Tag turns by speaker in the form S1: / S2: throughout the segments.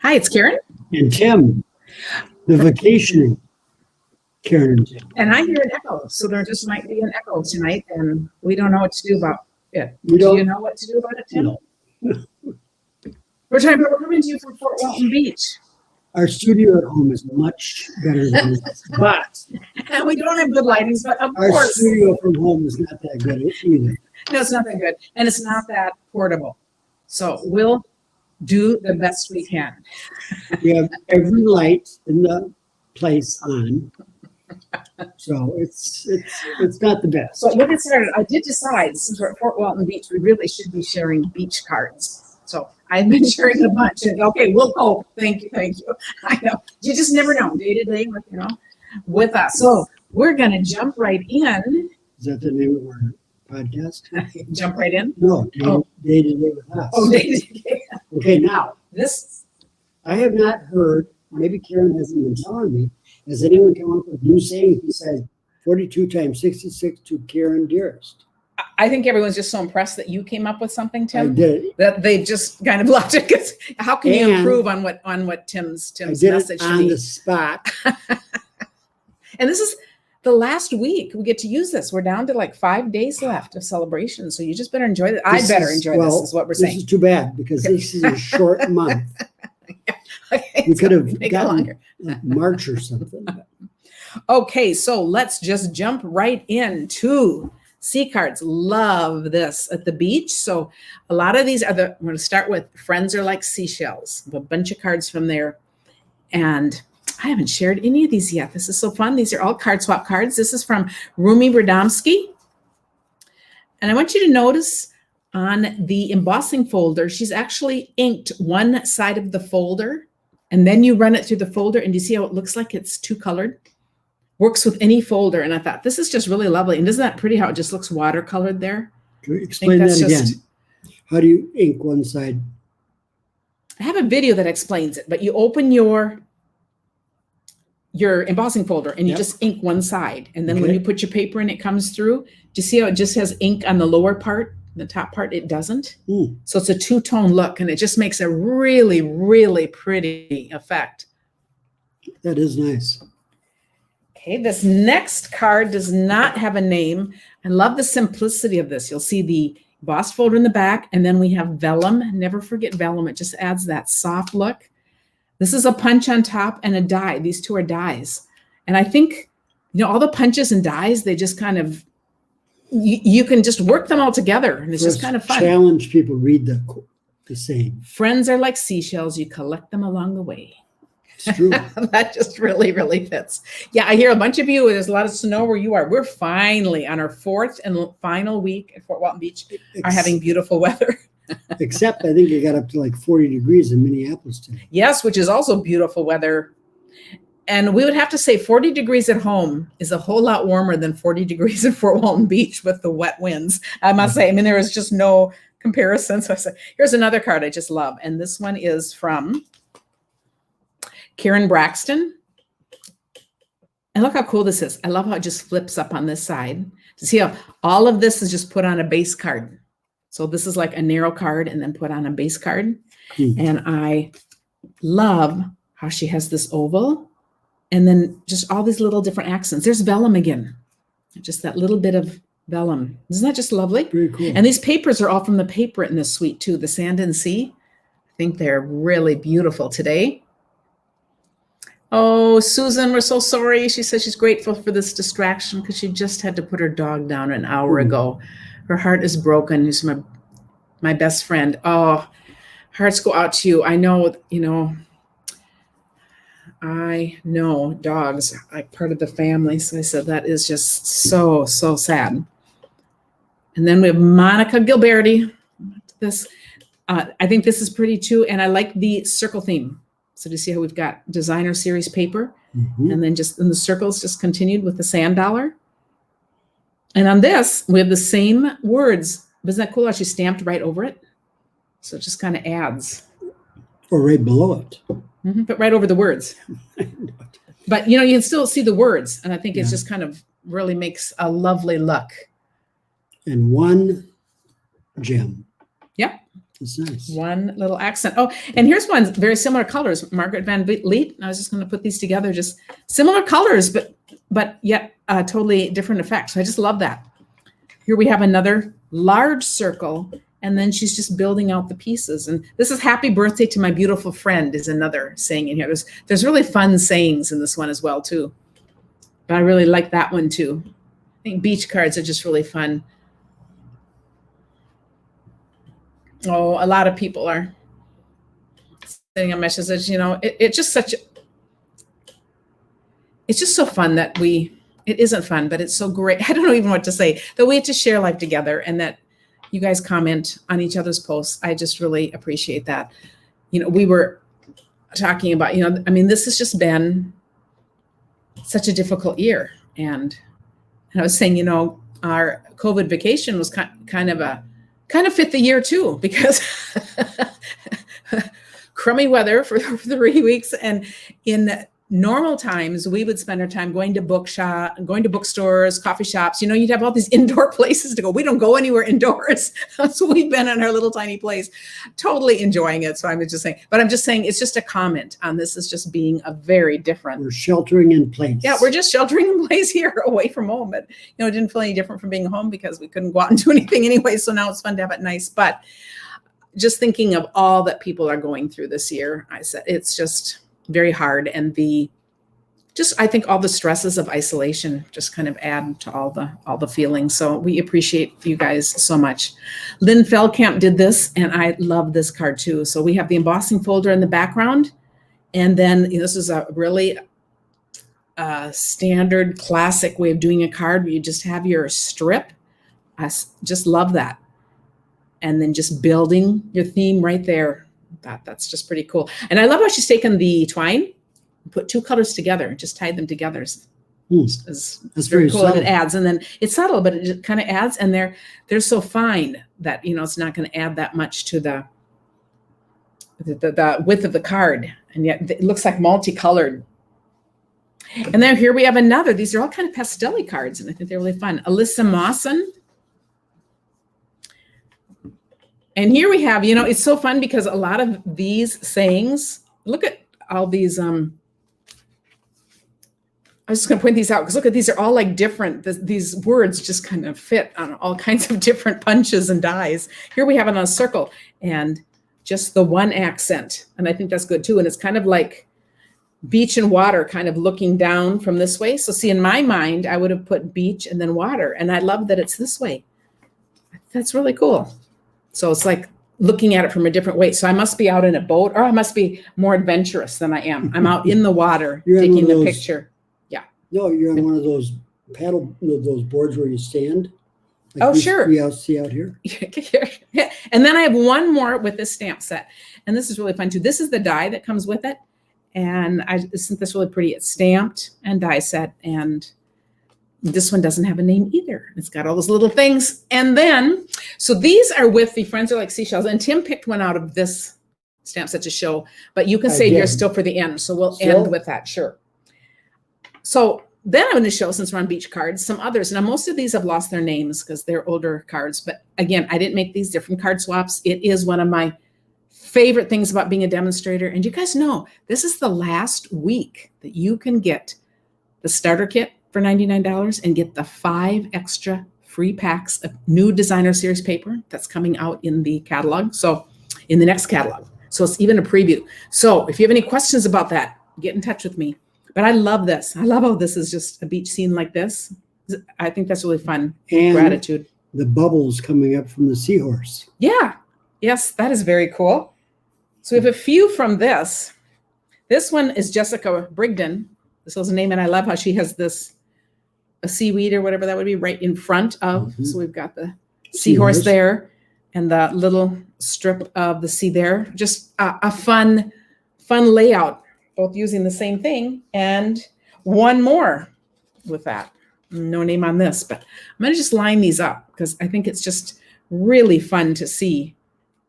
S1: Hi, it's Karen.
S2: And Tim, the vacationing Karen and Tim.
S1: And I hear an echo, so there just might be an echo tonight, and we don't know what to do about it.
S2: You
S1: Do
S2: don't-
S1: you know what to do about it, Tim?
S2: No.
S1: We're coming to you from Fort Walton Beach,
S2: Our studio at home is much better than this, but
S1: and we don't have good lightings, but of
S2: our
S1: course,
S2: studio from home is not that good either.
S1: no, it's not that good, and it's not that portable. So we'll do the best we can.
S2: We have every light in the place on, so it's not the best.
S1: So we'll get started. I did decide, since we're at Fort Walton Beach, we really should be sharing beach cards. So I've been sharing a bunch, and okay, we'll go. Thank you. I know, you just never know, day to day, with us. So we're gonna jump right in.
S2: Is that the name of our podcast?
S1: Jump right in?
S2: No, day to day with us.
S1: Oh, day to day.
S2: Okay, now,
S1: This,
S2: I have not heard, maybe Karen hasn't been telling me, has anyone come up with new sayings besides 42 times 66 to Karen dearest?
S1: I think everyone's just so impressed that you came up with something,
S2: I
S1: Tim,
S2: did it.
S1: that they just kind of left it, because how can you
S2: And
S1: improve on what Tim's
S2: I
S1: message
S2: did it
S1: should
S2: on
S1: be?
S2: the spot.
S1: And this is the last week we get to use this. We're down to like 5 days left of celebration. So you just better enjoy it. I better enjoy this, is what we're
S2: This
S1: saying.
S2: is too bad because this is a short month.
S1: Okay,
S2: We
S1: so
S2: could have
S1: make it
S2: gotten
S1: longer.
S2: like March or something.
S1: Okay, so let's just jump right into sea cards. Love this at the beach. So a lot of these are I'm going to start with Friends Are Like Seashells. A bunch of cards from there. And I haven't shared any of these yet. This is so fun. These are all card swap cards. This is from Rumi Radomski. And I want you to notice on the embossing folder, she's actually inked one side of the folder, and then you run it through the folder, and you see how it looks like it's two colored? Works with any folder. And I thought, this is just really lovely. And isn't that pretty how it just looks watercolored there?
S2: Can you explain that
S1: that's
S2: again?
S1: just-
S2: How do you ink one side?
S1: I have a video that explains it, but you open your embossing folder and you
S2: Yep.
S1: just ink one side. And then when
S2: Okay.
S1: you put your paper in, it comes through. Do you see how it just has ink on the lower part? The top part, it doesn't.
S2: Hmm.
S1: So it's a two-tone look, and it just makes a really, really pretty effect.
S2: That is nice.
S1: Okay, this next card does not have a name. I love the simplicity of this. You'll see the embossed folder in the back, and then we have vellum. Never forget vellum. It just adds that soft look. This is a punch on top and a die. These two are dies. And I think, all the punches and dies, they just kind of, you can just work them all together, and it's just kind of fun.
S2: Challenge people read the same.
S1: Friends are like seashells. You collect them along the way.
S2: It's true.
S1: That just really, really fits. Yeah, I hear a bunch of you, there's a lot of snow where you are. We're finally on our fourth and final week at Fort Walton Beach, are having beautiful weather.
S2: Except I think it got up to like 40 degrees in Minneapolis today.
S1: Yes, which is also beautiful weather. And we would have to say 40 degrees at home is a whole lot warmer than 40 degrees at Fort Walton Beach with the wet winds. I must say, there is just no comparison. So I said, here's another card I just love. And this one is from Karen Braxton. And look how cool this is. I love how it just flips up on this side. To see how all of this is just put on a base card. So this is like a narrow card and then put on a base card. And I love how she has this oval and then just all these little different accents. There's vellum again. Just that little bit of vellum. Isn't that just lovely?
S2: Very cool.
S1: And these papers are all from the paper in this suite too. The Sand and Sea. I think they're really beautiful today. Oh, Susan, we're so sorry. She says she's grateful for this distraction because she just had to put her dog down an hour ago. Her heart is broken. She's my best friend. Oh, hearts go out to you. I know, I know dogs are like part of the family. So I said, that is just so, so sad. And then we have Monica Gilberti. This, I think this is pretty too. And I like the circle theme. So do you see how we've got designer series paper and then just in the circles just continued with the sand dollar. And on this, we have the same words. Isn't that cool how she stamped right over it? So it just kind of adds.
S2: Or right below it.
S1: But right over the words. But, you can still see the words. And I think it's just kind of really makes a lovely look.
S2: And one gem.
S1: Yep.
S2: It's nice.
S1: One little accent. Oh, and here's one very similar colors. Margaret Van Vliet. I was just going to put these together, just similar colors, but yet totally different effects. So I just love that. Here we have another large circle, and then she's just building out the pieces. And this is "Happy Birthday to my beautiful friend" is another saying in here. There's really fun sayings in this one as well too. But I really like that one too. I think beach cards are just really fun. Oh, a lot of people are sending a message. You know, it's just it's just so fun that it isn't fun, but it's so great. I don't know even what to say, that we get to share life together and that you guys comment on each other's posts. I just really appreciate that. You know, we were talking about, you know, I mean, this has just been such a difficult year. And I was saying, you know, our COVID vacation was kind of fit the year too, because crummy weather for 3 weeks. And in normal times, we would spend our time going to bookstores, coffee shops. You know, you'd have all these indoor places to go. We don't go anywhere indoors. So we've been in our little tiny place, totally enjoying it. So I'm just saying it's just a comment on this is just being a very different.
S2: We're sheltering in place.
S1: Yeah, we're just sheltering in place here away from home. But, you know, it didn't feel any different from being home because we couldn't go out and do anything anyway. So now it's fun to have it nice. But just thinking of all that people are going through this year, I said, it's just very hard. And I think all the stresses of isolation just kind of add to all the feelings. So we appreciate you guys so much. Lynn Feldkamp did this, and I love this card too. So we have the embossing folder in the background. And then this is a really standard classic way of doing a card where you just have your strip. I just love that. And then just building your theme right there. That's just pretty cool. And I love how she's taken the twine, put two colors together, just tied them together. It's very cool. And it adds, and then it's subtle, but it just kind of adds. And they're so fine that, you know, it's not going to add that much to the width of the card. And yet it looks like multicolored. And then here we have another. These are all kind of pastel-y cards, and I think they're really fun. Alyssa Mawson. And here we have, you know, it's so fun because a lot of these sayings, look at all these, I was just going to point these out because look at these are all like different. These words just kind of fit on all kinds of different punches and dies. Here we have it on a circle and just the one accent. And I think that's good too. And it's kind of like beach and water kind of looking down from this way. So see, in my mind, I would have put beach and then water. And I love that it's this way. That's really cool. So it's like looking at it from a different way. So I must be out in a boat, or I must be more adventurous than I am. I'm out in the water taking the picture. Yeah.
S2: No, you're on one of those those boards where you stand.
S1: Like sure.
S2: We see out here.
S1: Yeah. And then I have one more with this stamp set. And this is really fun too. This is the die that comes with it. And I just think that's really pretty. It's stamped and die set. And this one doesn't have a name either. It's got all those little things. And then, so these are with the Friends Are Like Seashells. And Tim picked one out of this stamp set to show, but you can save yours still for the end. So we'll end with that, sure. So then I'm going to show, since we're on beach cards, some others. Now, most of these have lost their names because they're older cards. But again, I didn't make these different card swaps. It is one of my favorite things about being a demonstrator. And you guys know, this is the last week that you can get the starter kit for $99 and get the 5 extra free packs of new designer series paper that's coming out in the catalog. So in the next catalog. So it's even a preview. So if you have any questions about that, get in touch with me. But I love this. I love how this is just a beach scene like this. I think that's really fun. And gratitude.
S2: The bubbles coming up from the seahorse.
S1: Yeah. Yes, that is very cool. So we have a few from this. This one is Jessica Brigdon. This was a name, and I love how she has this a seaweed or whatever that would be right in front of. So we've got the seahorse there and the little strip of the sea there. Just a fun layout, both using the same thing. And one more with that. No name on this, but I'm going to just line these up because I think it's just really fun to see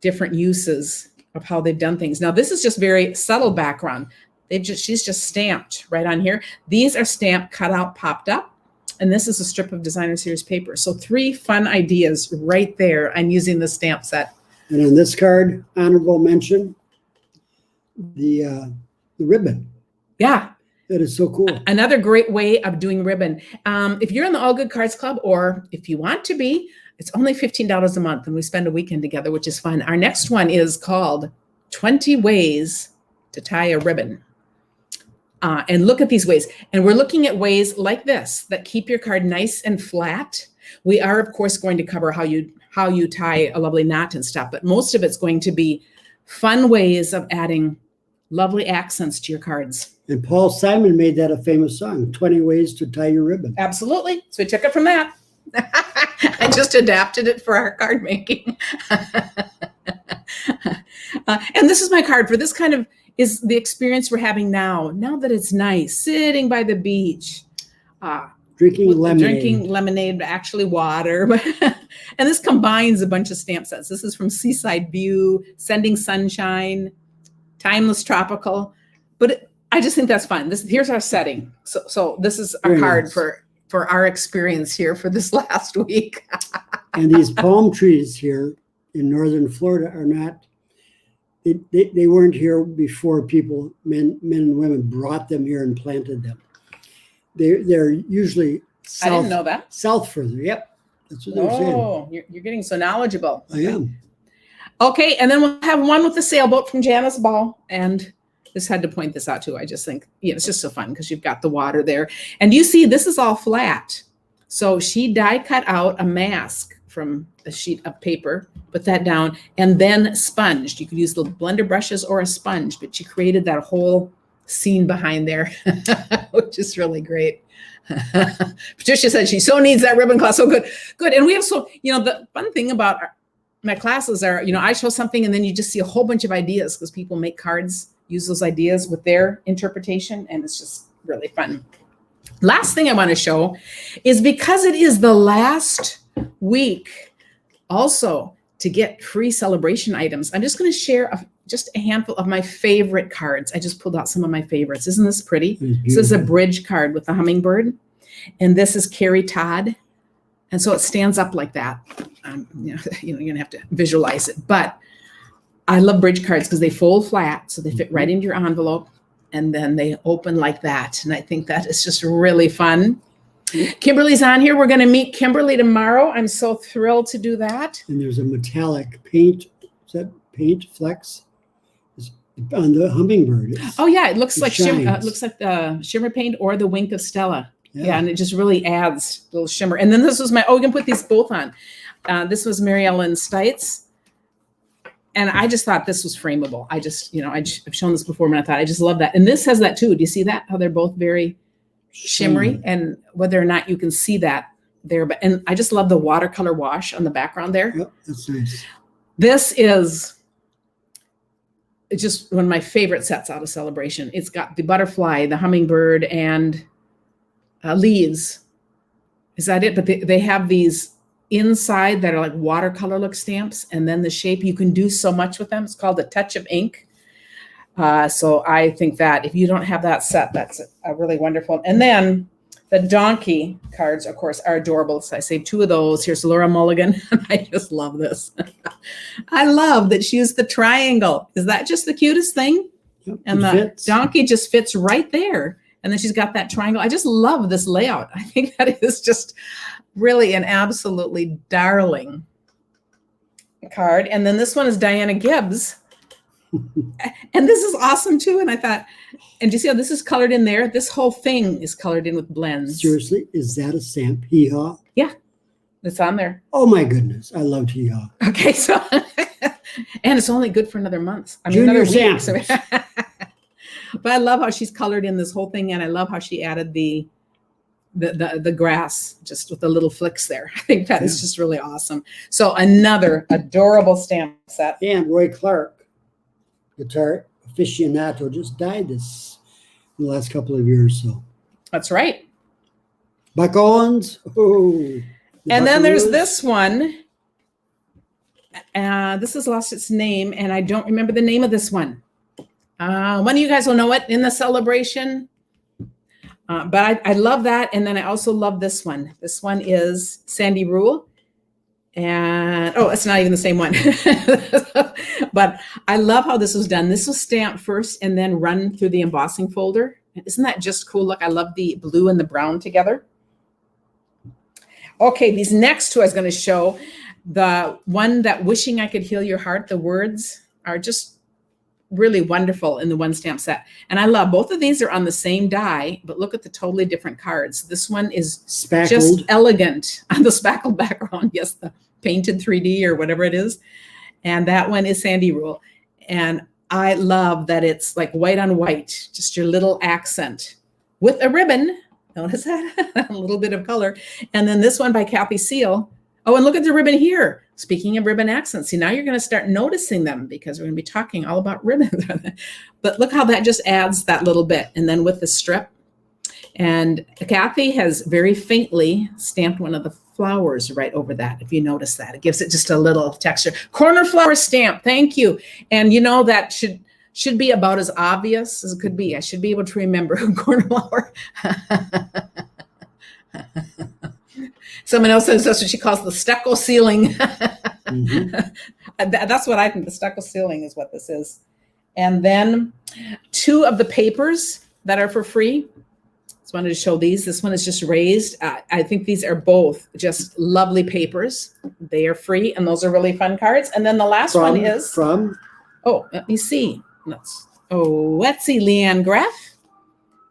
S1: different uses of how they've done things. Now, this is just very subtle background. She's just stamped right on here. These are stamped, cut out, popped up. And this is a strip of designer series paper. So 3 fun ideas right there. I'm using the stamp set
S2: And on this card, honorable mention, the ribbon.
S1: Yeah.
S2: That is so cool.
S1: Another great way of doing ribbon. If you're in the All Good Cards Club, or if you want to be, it's only $15 a month, and we spend a weekend together, which is fun. Our next one is called 20 Ways to Tie a Ribbon. And look at these ways. And we're looking at ways like this that keep your card nice and flat. We are, of course, going to cover how you tie a lovely knot and stuff, but most of it's going to be fun ways of adding lovely accents to your cards.
S2: And Paul Simon made that a famous song, 20 Ways to Tie Your Ribbon.
S1: Absolutely. So we took it from that. I just adapted it for our card making. And this is my card for this kind of is the experience we're having now that it's nice, sitting by the beach.
S2: Drinking
S1: lemonade, but actually water. And this combines a bunch of stamp sets. This is from Seaside View, Sending Sunshine, Timeless Tropical. But I just think that's fun. Here's our setting. So this is our card for our experience here for this last week.
S2: And these palm trees here in northern Florida are not, they weren't here before people, men and women, brought them here and planted them. They're usually south.
S1: I didn't know that.
S2: South further. Yep. That's what they're saying.
S1: Oh, you're getting so knowledgeable.
S2: I am.
S1: Okay, and then we'll have one with the Sailboat from Janice Ball. And just had to point this out too. I just think, it's just so fun because you've got the water there. And you see, this is all flat. So she die cut out a mask from a sheet of paper, put that down, and then sponged. You could use the blender brushes or a sponge, but she created that whole scene behind there, which is really great. Patricia said she so needs that ribbon class. So good. And we have the fun thing about my classes are, I show something and then you just see a whole bunch of ideas because people make cards, use those ideas with their interpretation, and it's just really fun. Last thing I want to show is, because it is the last week also to get free celebration items, I'm just going to share just a handful of my favorite cards. I just pulled out some of my favorites. Isn't this pretty? This is a bridge card with a hummingbird, and this is Carrie Todd. And so it stands up like that. You're going to have to visualize it. But I love bridge cards because they fold flat, so they fit right into your envelope, and then they open like that. And I think that is just really fun. Kimberly's on here. We're going to meet Kimberly tomorrow. I'm so thrilled to do that.
S2: And there's a metallic paint. Is that paint flex? It's on the hummingbird.
S1: It looks like the shimmer paint or the Wink of Stella. Yeah, and it just really adds a little shimmer. And then this was you can put these both on. This was Mary Ellen Stites. And I just thought this was frameable. I just, I've shown this before, and I thought I just love that. And this has that too. Do you see that? How they're both very shimmery, and whether or not you can see that there. And I just love the watercolor wash on the background there.
S2: Yep, that's nice.
S1: This is just one of my favorite sets out of Celebration. It's got the butterfly, the hummingbird, and leaves. Is that it? But they have these inside that are like watercolor look stamps, and then the shape, you can do so much with them. It's called A Touch of Ink. So I think that if you don't have that set, that's a really wonderful. And then the donkey cards, of course, are adorable. So I saved two of those. Here's Laura Mulligan. I just love this. I love that she used the triangle. Is that just the cutest thing?
S2: Yep,
S1: and the donkey just fits right there. And then she's got that triangle. I just love this layout. I think that is just really an absolutely darling card. And then this one is Diana Gibbs. And this is awesome too. And I thought, and do you see how this is colored in there? This whole thing is colored in with blends.
S2: Seriously, is that a stamp? Hee-haw?
S1: Yeah, it's on there.
S2: Oh my goodness, I love hee-haw.
S1: Okay, so, and it's only good for another month.
S2: Junior
S1: another week. So,
S2: samples.
S1: but I love how she's colored in this whole thing, and I love how she added the grass just with the little flicks there. I think that is just really awesome. So another adorable stamp set.
S2: And Roy Clark, guitar aficionado, just died this in the last couple of years. So
S1: that's right.
S2: Buck Owens. Oh,
S1: and then there's this one. This has lost its name, and I don't remember the name of this one. One of you guys will know it in the celebration. But I love that. And then I also love this one. This one is Sandy Rule. And oh, it's not even the same one. But I love how this was done. This was stamped first and then run through the embossing folder. Isn't that just cool? Look, I love the blue and the brown together. Okay, these next two I was going to show. The one that Wishing I Could Heal Your Heart, the words are just really wonderful in the one stamp set. And I love both of these are on the same die, but look at the totally different cards. This one is
S2: Spackled.
S1: Just elegant on the spackled background. Yes, the painted 3D or whatever it is. And that one is Sandy Rule. And I love that it's like white on white, just your little accent with a ribbon. Notice that? A little bit of color. And then this one by Kathy Seal. Oh, and look at the ribbon here. Speaking of ribbon accents, see, now you're going to start noticing them because we're going to be talking all about ribbons. But look how that just adds that little bit. And then with the strip. And Kathy has very faintly stamped one of the flowers right over that. If you notice that, it gives it just a little texture. Corner flower stamp. Thank you. And you know, that should be about as obvious as it could be. I should be able to remember corner flower. Someone else says that's what she calls the stucco ceiling. That's what I think. The stucco ceiling is what this is. And then two of the papers that are for free. Just wanted to show these. This one is just raised. I think these are both just lovely papers. They are free, and those are really fun cards. And then the last one is
S2: from.
S1: Oh, let me see. Let's see. Leanne Greff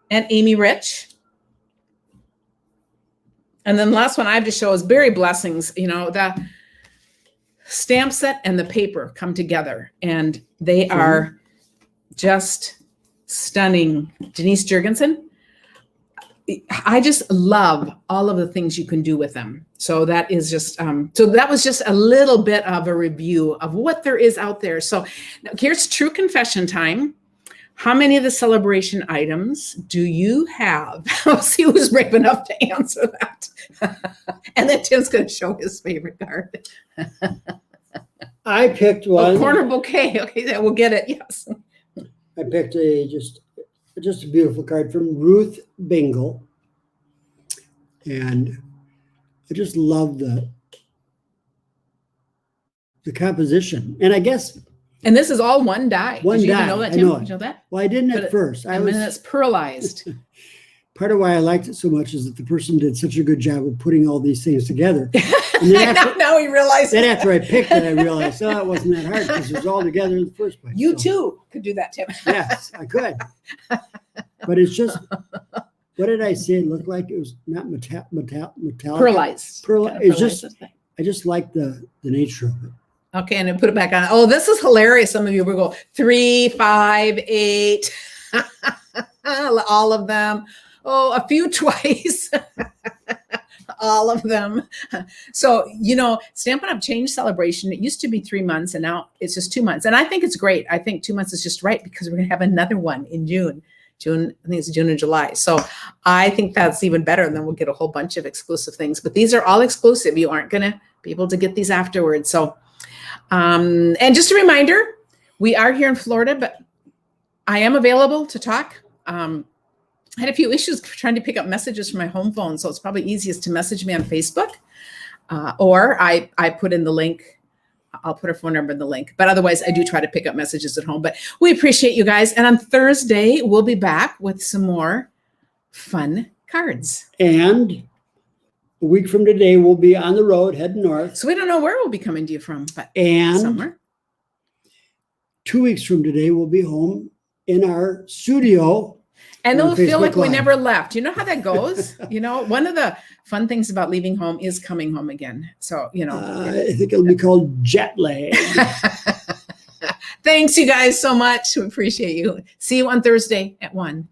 S1: and Amy Rich. And then the last one I have to show is Berry Blessings. You know, the stamp set and the paper come together, and they are just stunning. Denise Jurgensen. I just love all of the things you can do with them. So that is just, so that was just a little bit of a review of what there is out there. So now here's true confession time. How many of the celebration items do you have? Let's see who's brave enough to answer that. And then Tim's going to show his favorite card.
S2: I picked one.
S1: Corner bouquet. Okay, then we'll get it. Yes.
S2: I picked just a beautiful card from Ruth Bingle. And I just love the composition. And I guess.
S1: And this is all one die.
S2: One
S1: Did you
S2: die.
S1: even know that,
S2: I
S1: Tim?
S2: know it.
S1: Did you know that?
S2: Well, I didn't at first.
S1: And then it's pearlized.
S2: Part of why I liked it so much is that the person did such a good job of putting all these things together. And then
S1: now we realize.
S2: Then after I picked it, I realized, oh, it wasn't that hard because it was all together in the first place.
S1: You too could do that, Tim.
S2: Yes, I could. But it's just, what did I say it looked like? It was not metallic.
S1: Pearlized.
S2: It's just, I just like the nature of it.
S1: Okay, and then put it back on. Oh, this is hilarious. Some of you will go 3, 5, 8. All of them. Oh, a few twice. All of them. So, you know, Stampin' Up! Changed celebration. It used to be 3 months, and now it's just 2 months. And I think it's great. I think 2 months is just right because we're going to have another one in June. I think it's June and July. So I think that's even better. And then we'll get a whole bunch of exclusive things. But these are all exclusive. You aren't going to be able to get these afterwards. So, and just a reminder, we are here in Florida, but I am available to talk. I had a few issues trying to pick up messages from my home phone, so it's probably easiest to message me on Facebook, or I put in the link. I'll put her phone number in the link, but otherwise I do try to pick up messages at home. But we appreciate you guys, and on Thursday we'll be back with some more fun cards.
S2: And a week from today we'll be on the road heading north.
S1: So we don't know where we'll be coming to you from, but
S2: and
S1: somewhere.
S2: 2 weeks from today we'll be home in our studio.
S1: And they'll feel like we
S2: Live.
S1: never left. You know how that goes? You know, one of the fun things about leaving home is coming home again. So, you know.
S2: I think it'll be called jet lag.
S1: Thanks, you guys, so much. We appreciate you. See you on Thursday at 1.